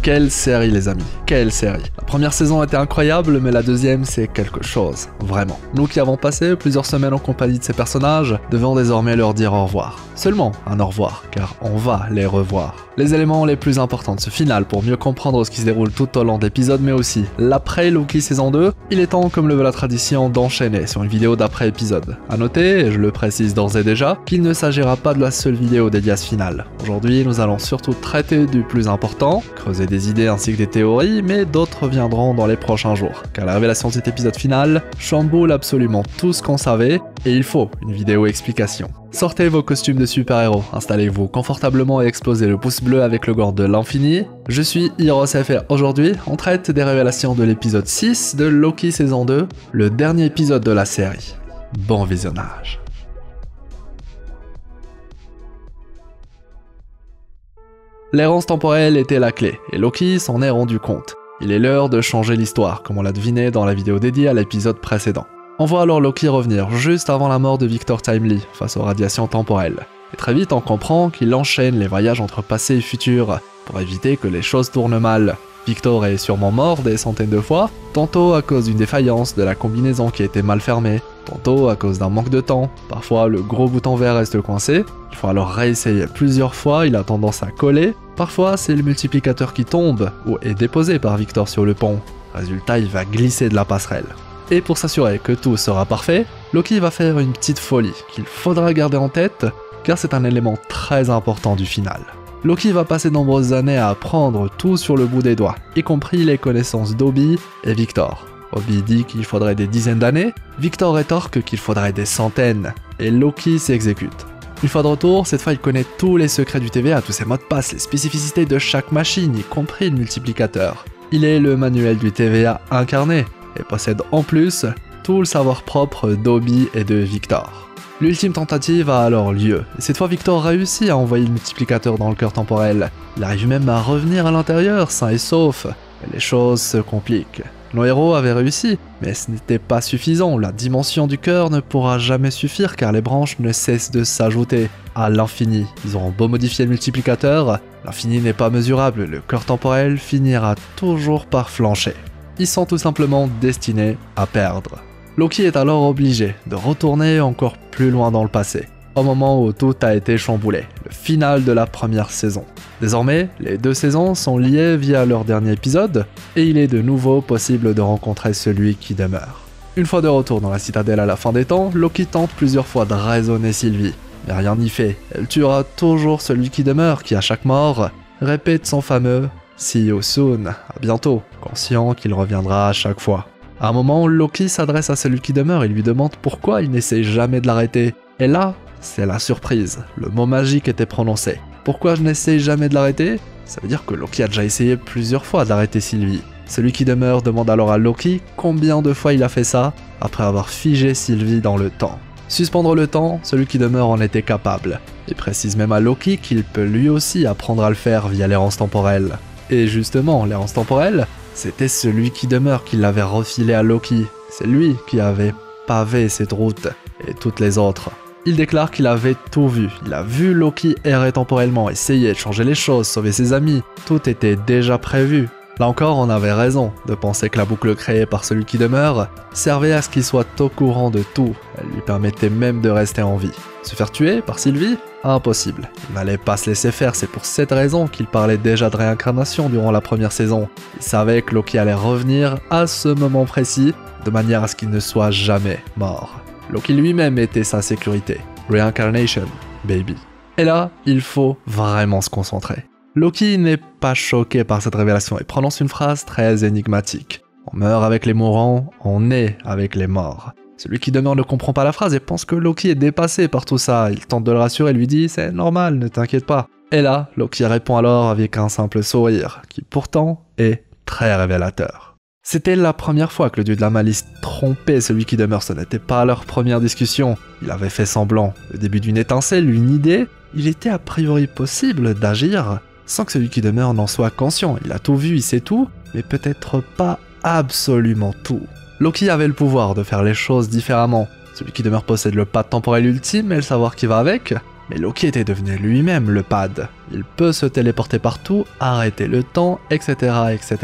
quelle série les amis, quelle série. La première saison était incroyable, mais la deuxième c'est quelque chose, vraiment. Nous qui avons passé plusieurs semaines en compagnie de ces personnages, devons désormais leur dire au revoir. Seulement un au revoir, car on va les revoir. Les éléments les plus importants de ce final pour mieux comprendre ce qui se déroule tout au long d'épisodes, mais aussi l'après Loki saison 2, il est temps, comme le veut la tradition, d'enchaîner sur une vidéo d'après épisode. A noter, et je le précise d'ores et déjà, qu'il ne s'agira pas de la seule vidéo dédiée à ce final. Aujourd'hui, nous allons surtout traiter du plus important, creuser des idées ainsi que des théories, mais d'autres viendront dans les prochains jours, car la révélation de cet épisode final chamboule absolument tout ce qu'on savait, et il faut une vidéo explication. Sortez vos costumes de super-héros, installez-vous confortablement et explosez le pouce bleu avec le gant de l'infini. Je suis HeroesFR et aujourd'hui, on traite des révélations de l'épisode 6 de Loki saison 2, le dernier épisode de la série. Bon visionnage. L'errance temporelle était la clé, et Loki s'en est rendu compte. Il est l'heure de changer l'histoire, comme on l'a deviné dans la vidéo dédiée à l'épisode précédent. On voit alors Loki revenir juste avant la mort de Victor Timely face aux radiations temporelles. Et très vite on comprend qu'il enchaîne les voyages entre passé et futur pour éviter que les choses tournent mal. Victor est sûrement mort des centaines de fois, tantôt à cause d'une défaillance de la combinaison qui était mal fermée, tantôt à cause d'un manque de temps. Parfois le gros bouton vert reste coincé, il faut alors réessayer plusieurs fois, il a tendance à coller. Parfois c'est le multiplicateur qui tombe ou est déposé par Victor sur le pont. Résultat, il va glisser de la passerelle. Et pour s'assurer que tout sera parfait, Loki va faire une petite folie qu'il faudra garder en tête car c'est un élément très important du final. Loki va passer de nombreuses années à apprendre tout sur le bout des doigts, y compris les connaissances d'Obi et Victor. Obi dit qu'il faudrait des dizaines d'années, Victor rétorque qu'il faudrait des centaines, et Loki s'exécute. Une fois de retour, cette fois il connaît tous les secrets du TVA, tous ses mots de passe, les spécificités de chaque machine, y compris le multiplicateur. Il est le manuel du TVA incarné, et possède en plus tout le savoir propre d'Obi et de Victor. L'ultime tentative a alors lieu, et cette fois Victor réussit à envoyer le multiplicateur dans le cœur temporel. Il arrive même à revenir à l'intérieur, sain et sauf, mais les choses se compliquent. Nos héros avaient réussi, mais ce n'était pas suffisant, la dimension du cœur ne pourra jamais suffire car les branches ne cessent de s'ajouter à l'infini. Ils auront beau modifier le multiplicateur, l'infini n'est pas mesurable, le cœur temporel finira toujours par flancher. Ils sont tout simplement destinés à perdre. Loki est alors obligé de retourner encore plus loin dans le passé, au moment où tout a été chamboulé, le final de la première saison. Désormais, les deux saisons sont liées via leur dernier épisode, et il est de nouveau possible de rencontrer celui qui demeure. Une fois de retour dans la citadelle à la fin des temps, Loki tente plusieurs fois de raisonner Sylvie, mais rien n'y fait. Elle tuera toujours celui qui demeure, qui à chaque mort répète son fameux « See you soon », à bientôt, conscient qu'il reviendra à chaque fois. À un moment, Loki s'adresse à celui qui demeure et lui demande pourquoi il n'essaie jamais de l'arrêter. Et là, c'est la surprise, le mot magique était prononcé. Pourquoi je n'essaie jamais de l'arrêter? Ça veut dire que Loki a déjà essayé plusieurs fois d'arrêter Sylvie. Celui qui demeure demande alors à Loki combien de fois il a fait ça après avoir figé Sylvie dans le temps. Suspendre le temps, celui qui demeure en était capable. Et précise même à Loki qu'il peut lui aussi apprendre à le faire via l'errance temporelle. Et justement, l'errance temporelle, c'était celui qui demeure qui l'avait refilé à Loki. C'est lui qui avait pavé cette route, et toutes les autres. Il déclare qu'il avait tout vu. Il a vu Loki errer temporellement, essayer de changer les choses, sauver ses amis. Tout était déjà prévu. Là encore, on avait raison de penser que la boucle créée par celui qui demeure servait à ce qu'il soit au courant de tout. Elle lui permettait même de rester en vie. Se faire tuer par Sylvie? Impossible. Il n'allait pas se laisser faire, c'est pour cette raison qu'il parlait déjà de réincarnation durant la première saison. Il savait que Loki allait revenir à ce moment précis, de manière à ce qu'il ne soit jamais mort. Loki lui-même était sa sécurité. Reincarnation, baby. Et là, il faut vraiment se concentrer. Loki n'est pas choqué par cette révélation et prononce une phrase très énigmatique. On meurt avec les mourants, on est avec les morts. Celui qui demeure ne comprend pas la phrase et pense que Loki est dépassé par tout ça. Il tente de le rassurer et lui dit « c'est normal, ne t'inquiète pas ». Et là, Loki répond alors avec un simple sourire, qui pourtant est très révélateur. C'était la première fois que le dieu de la malice trompait celui qui demeure, ce n'était pas leur première discussion. Il avait fait semblant. Le début d'une étincelle, une idée, il était a priori possible d'agir sans que celui qui demeure n'en soit conscient. Il a tout vu, il sait tout, mais peut-être pas absolument tout. Loki avait le pouvoir de faire les choses différemment. Celui qui demeure possède le pas temporel ultime et le savoir qui va avec. Mais Loki était devenu lui-même le pad. Il peut se téléporter partout, arrêter le temps, etc. etc.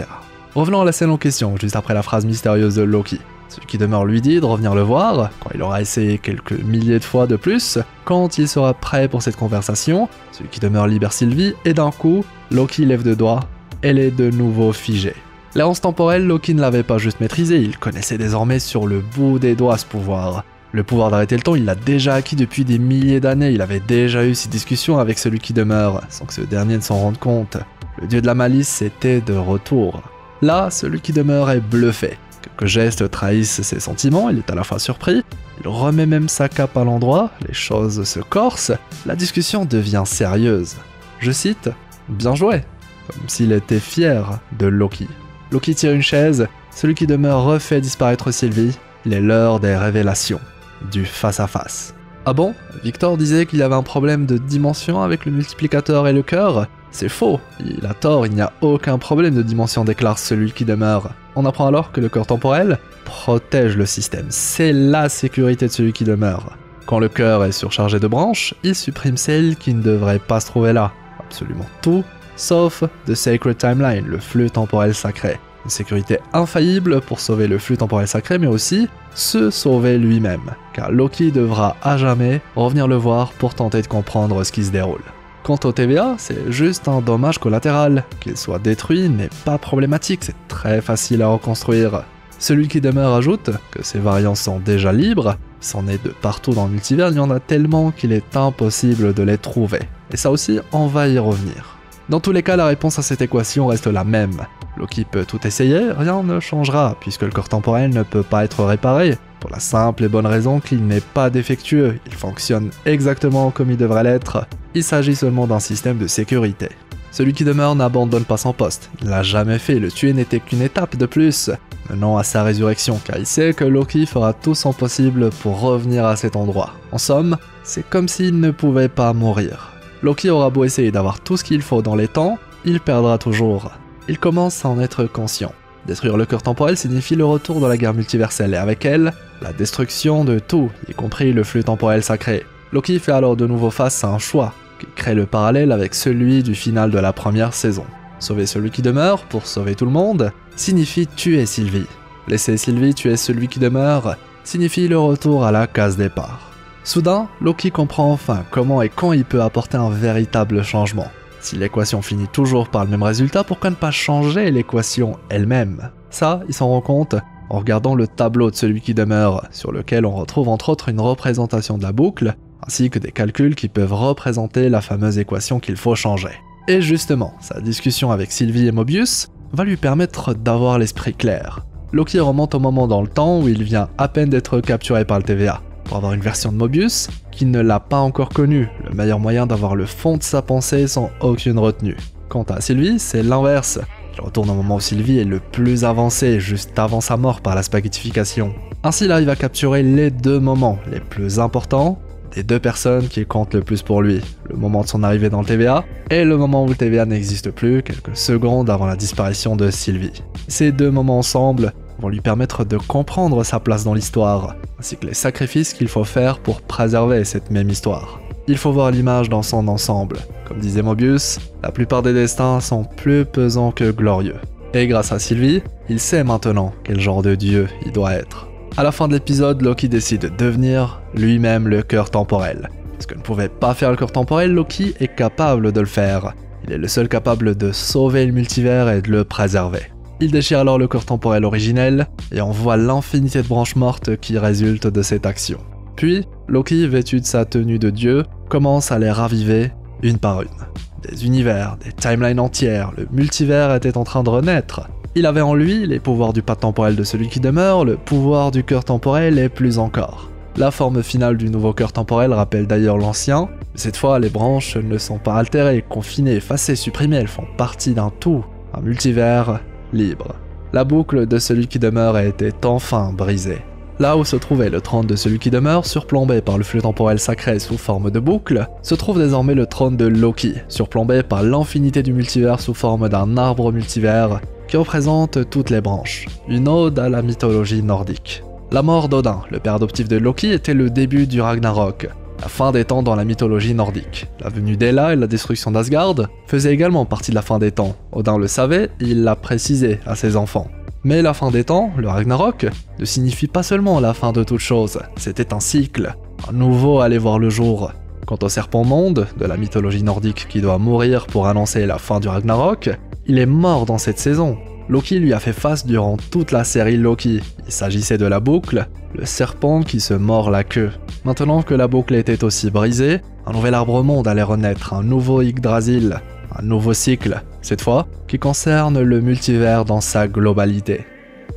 Revenons à la scène en question, juste après la phrase mystérieuse de Loki. Celui qui demeure lui dit de revenir le voir, quand il aura essayé quelques milliers de fois de plus, quand il sera prêt pour cette conversation. Celui qui demeure libère Sylvie, et d'un coup, Loki lève deux doigts, elle est de nouveau figée. L'errance temporelle, Loki ne l'avait pas juste maîtrisée, il connaissait désormais sur le bout des doigts ce pouvoir. Le pouvoir d'arrêter le temps, il l'a déjà acquis depuis des milliers d'années, il avait déjà eu ces discussions avec celui qui demeure, sans que ce dernier ne s'en rende compte. Le dieu de la malice était de retour. Là, celui qui demeure est bluffé. Quelques gestes trahissent ses sentiments, il est à la fois surpris, il remet même sa cape à l'endroit, les choses se corsent, la discussion devient sérieuse. Je cite « Bien joué », comme s'il était fier de Loki. Loki tire une chaise, celui qui demeure refait disparaître Sylvie, il est l'heure des révélations, du face-à-face. Ah bon? Victor disait qu'il y avait un problème de dimension avec le multiplicateur et le cœur? C'est faux, il a tort, il n'y a aucun problème de dimension, déclare celui qui demeure. On apprend alors que le cœur temporel protège le système, c'est la sécurité de celui qui demeure. Quand le cœur est surchargé de branches, il supprime celles qui ne devraient pas se trouver là. Absolument tout, sauf The Sacred Timeline, le flux temporel sacré. Une sécurité infaillible pour sauver le flux temporel sacré, mais aussi se sauver lui-même, car Loki devra à jamais revenir le voir pour tenter de comprendre ce qui se déroule. Quant au TVA, c'est juste un dommage collatéral. Qu'il soit détruit n'est pas problématique, c'est très facile à reconstruire. Celui qui demeure ajoute que ces variants sont déjà libres, c'en est de partout dans le multivers, il y en a tellement qu'il est impossible de les trouver. Et ça aussi, on va y revenir. Dans tous les cas, la réponse à cette équation reste la même. Loki peut tout essayer, rien ne changera, puisque le corps temporel ne peut pas être réparé, pour la simple et bonne raison qu'il n'est pas défectueux, il fonctionne exactement comme il devrait l'être, il s'agit seulement d'un système de sécurité. Celui qui demeure n'abandonne pas son poste, il ne l'a jamais fait, le tuer n'était qu'une étape de plus, menant à sa résurrection, car il sait que Loki fera tout son possible pour revenir à cet endroit. En somme, c'est comme s'il ne pouvait pas mourir. Loki aura beau essayer d'avoir tout ce qu'il faut dans les temps, il perdra toujours. Il commence à en être conscient. Détruire le cœur temporel signifie le retour de la guerre multiverselle et avec elle, la destruction de tout, y compris le flux temporel sacré. Loki fait alors de nouveau face à un choix, qui crée le parallèle avec celui du final de la première saison. Sauver celui qui demeure pour sauver tout le monde signifie tuer Sylvie. Laisser Sylvie tuer celui qui demeure signifie le retour à la case départ. Soudain, Loki comprend enfin comment et quand il peut apporter un véritable changement. Si l'équation finit toujours par le même résultat, pourquoi ne pas changer l'équation elle-même? Ça, il s'en rend compte en regardant le tableau de celui qui demeure, sur lequel on retrouve entre autres une représentation de la boucle, ainsi que des calculs qui peuvent représenter la fameuse équation qu'il faut changer. Et justement, sa discussion avec Sylvie et Mobius va lui permettre d'avoir l'esprit clair. Loki remonte au moment dans le temps où il vient à peine d'être capturé par le TVA, pour avoir une version de Mobius qui ne l'a pas encore connue, le meilleur moyen d'avoir le fond de sa pensée sans aucune retenue. Quant à Sylvie, c'est l'inverse. Il retourne au moment où Sylvie est le plus avancé, juste avant sa mort par la spaghettification. Ainsi là, il va capturer les deux moments les plus importants des deux personnes qui comptent le plus pour lui, le moment de son arrivée dans le TVA et le moment où le TVA n'existe plus, quelques secondes avant la disparition de Sylvie. Ces deux moments ensemble vont lui permettre de comprendre sa place dans l'histoire, ainsi que les sacrifices qu'il faut faire pour préserver cette même histoire. Il faut voir l'image dans son ensemble. Comme disait Mobius, la plupart des destins sont plus pesants que glorieux. Et grâce à Sylvie, il sait maintenant quel genre de dieu il doit être. À la fin de l'épisode, Loki décide de devenir lui-même le cœur temporel. Parce que ne pouvait pas faire le cœur temporel, Loki est capable de le faire. Il est le seul capable de sauver le multivers et de le préserver. Il déchire alors le corps temporel originel, et on voit l'infinité de branches mortes qui résultent de cette action. Puis, Loki, vêtu de sa tenue de dieu, commence à les raviver une par une. Des univers, des timelines entières, le multivers était en train de renaître. Il avait en lui les pouvoirs du pad temporel de celui qui demeure, le pouvoir du cœur temporel et plus encore. La forme finale du nouveau cœur temporel rappelle d'ailleurs l'ancien, mais cette fois les branches ne sont pas altérées, confinées, effacées, supprimées, elles font partie d'un tout, un multivers libre. La boucle de celui qui demeure a été enfin brisée. Là où se trouvait le trône de celui qui demeure, surplombé par le flux temporel sacré sous forme de boucle, se trouve désormais le trône de Loki, surplombé par l'infinité du multivers sous forme d'un arbre multivers qui représente toutes les branches, une ode à la mythologie nordique. La mort d'Odin, le père adoptif de Loki, était le début du Ragnarok. la fin des temps dans la mythologie nordique. La venue d'Hela et la destruction d'Asgard faisaient également partie de la fin des temps. Odin le savait et il l'a précisé à ses enfants. Mais la fin des temps, le Ragnarok, ne signifie pas seulement la fin de toute chose, c'était un cycle, un nouveau allait voir le jour. Quant au serpent monde, de la mythologie nordique qui doit mourir pour annoncer la fin du Ragnarok, il est mort dans cette saison. Loki lui a fait face durant toute la série Loki. Il s'agissait de la boucle, le serpent qui se mord la queue. Maintenant que la boucle était aussi brisée, un nouvel arbre monde allait renaître, un nouveau Yggdrasil, un nouveau cycle, cette fois, qui concerne le multivers dans sa globalité.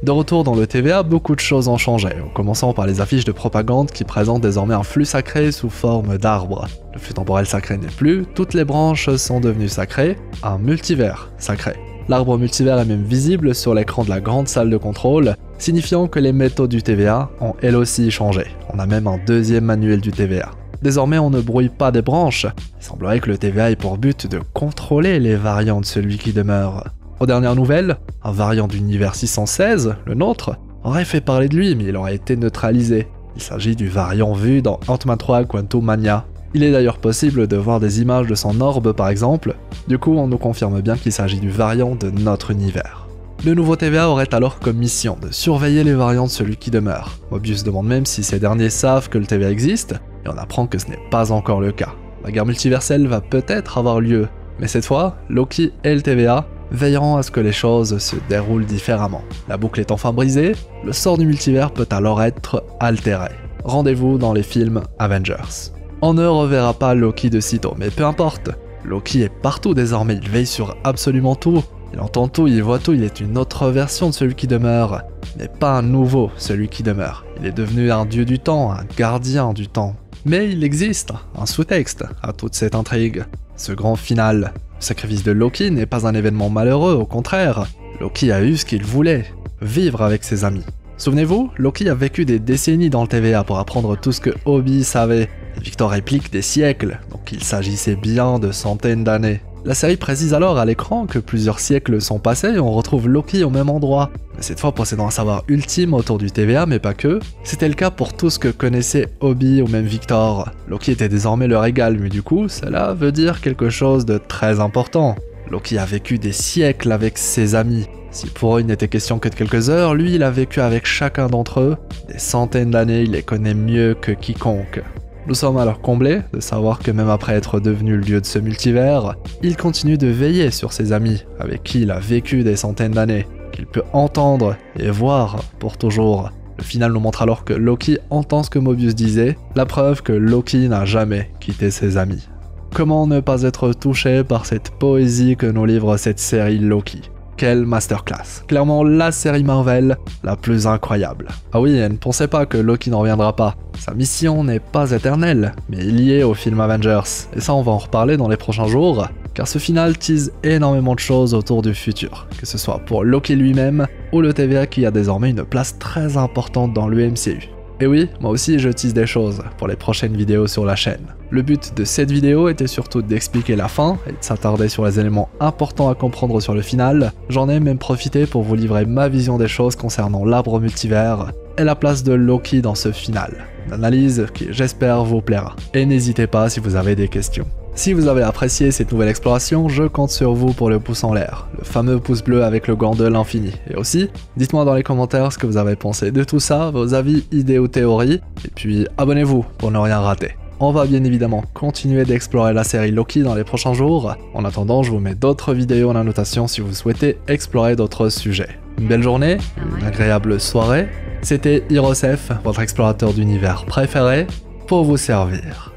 De retour dans le TVA, beaucoup de choses ont changé, en commençant par les affiches de propagande qui présentent désormais un flux sacré sous forme d'arbre. Le flux temporel sacré n'est plus, toutes les branches sont devenues sacrées, un multivers sacré. L'arbre multivers est même visible sur l'écran de la grande salle de contrôle, signifiant que les méthodes du TVA ont elles aussi changé. On a même un deuxième manuel du TVA. Désormais, on ne brouille pas des branches. Il semblerait que le TVA ait pour but de contrôler les variants de celui qui demeure. Aux dernières nouvelles, un variant d'univers 616, le nôtre, aurait fait parler de lui, mais il aurait été neutralisé. Il s'agit du variant vu dans Ant-Man 3 Quantumania. Il est d'ailleurs possible de voir des images de son orbe par exemple, du coup on nous confirme bien qu'il s'agit du variant de notre univers. Le nouveau TVA aurait alors comme mission de surveiller les variants de celui qui demeure. Mobius demande même si ces derniers savent que le TVA existe, et on apprend que ce n'est pas encore le cas. La guerre multiverselle va peut-être avoir lieu, mais cette fois, Loki et le TVA veilleront à ce que les choses se déroulent différemment. La boucle est enfin brisée, le sort du multivers peut alors être altéré. Rendez-vous dans les films Avengers. On ne reverra pas Loki de sitôt, mais peu importe. Loki est partout désormais, il veille sur absolument tout. Il entend tout, il voit tout, il est une autre version de celui qui demeure. Il n'est pas un nouveau celui qui demeure. Il est devenu un dieu du temps, un gardien du temps. Mais il existe un sous-texte à toute cette intrigue. Ce grand final. Le sacrifice de Loki n'est pas un événement malheureux, au contraire. Loki a eu ce qu'il voulait, vivre avec ses amis. Souvenez-vous, Loki a vécu des décennies dans le TVA pour apprendre tout ce que Obi savait. Victor réplique des siècles, donc il s'agissait bien de centaines d'années. La série précise alors à l'écran que plusieurs siècles sont passés et on retrouve Loki au même endroit. Mais cette fois possédant un savoir ultime autour du TVA, mais pas que. C'était le cas pour tout ce que connaissait Obi ou même Victor. Loki était désormais leur égal, mais du coup, cela veut dire quelque chose de très important. Loki a vécu des siècles avec ses amis. Si pour eux il n'était question que de quelques heures, lui il a vécu avec chacun d'entre eux. Des centaines d'années, il les connaît mieux que quiconque. Nous sommes alors comblés de savoir que même après être devenu le dieu de ce multivers, il continue de veiller sur ses amis, avec qui il a vécu des centaines d'années, qu'il peut entendre et voir pour toujours. Le final nous montre alors que Loki entend ce que Mobius disait, la preuve que Loki n'a jamais quitté ses amis. Comment ne pas être touché par cette poésie que nous livre cette série Loki ? Quelle masterclass. Clairement la série Marvel la plus incroyable. Ah oui, et ne pensez pas que Loki n'en reviendra pas. Sa mission n'est pas éternelle, mais liée au film Avengers. Et ça on va en reparler dans les prochains jours, car ce final tease énormément de choses autour du futur, que ce soit pour Loki lui-même, ou le TVA qui a désormais une place très importante dans l'UMCU. Et oui, moi aussi je tease des choses pour les prochaines vidéos sur la chaîne. Le but de cette vidéo était surtout d'expliquer la fin et de s'attarder sur les éléments importants à comprendre sur le final. J'en ai même profité pour vous livrer ma vision des choses concernant l'arbre multivers et la place de Loki dans ce final. Une analyse qui j'espère vous plaira. Et n'hésitez pas si vous avez des questions. Si vous avez apprécié cette nouvelle exploration, je compte sur vous pour le pouce en l'air, le fameux pouce bleu avec le gant de l'infini. Et aussi, dites-moi dans les commentaires ce que vous avez pensé de tout ça, vos avis, idées ou théories, et puis abonnez-vous pour ne rien rater. On va bien évidemment continuer d'explorer la série Loki dans les prochains jours. En attendant, je vous mets d'autres vidéos en annotation si vous souhaitez explorer d'autres sujets. Une belle journée, une agréable soirée. C'était Hirosef, votre explorateur d'univers préféré, pour vous servir.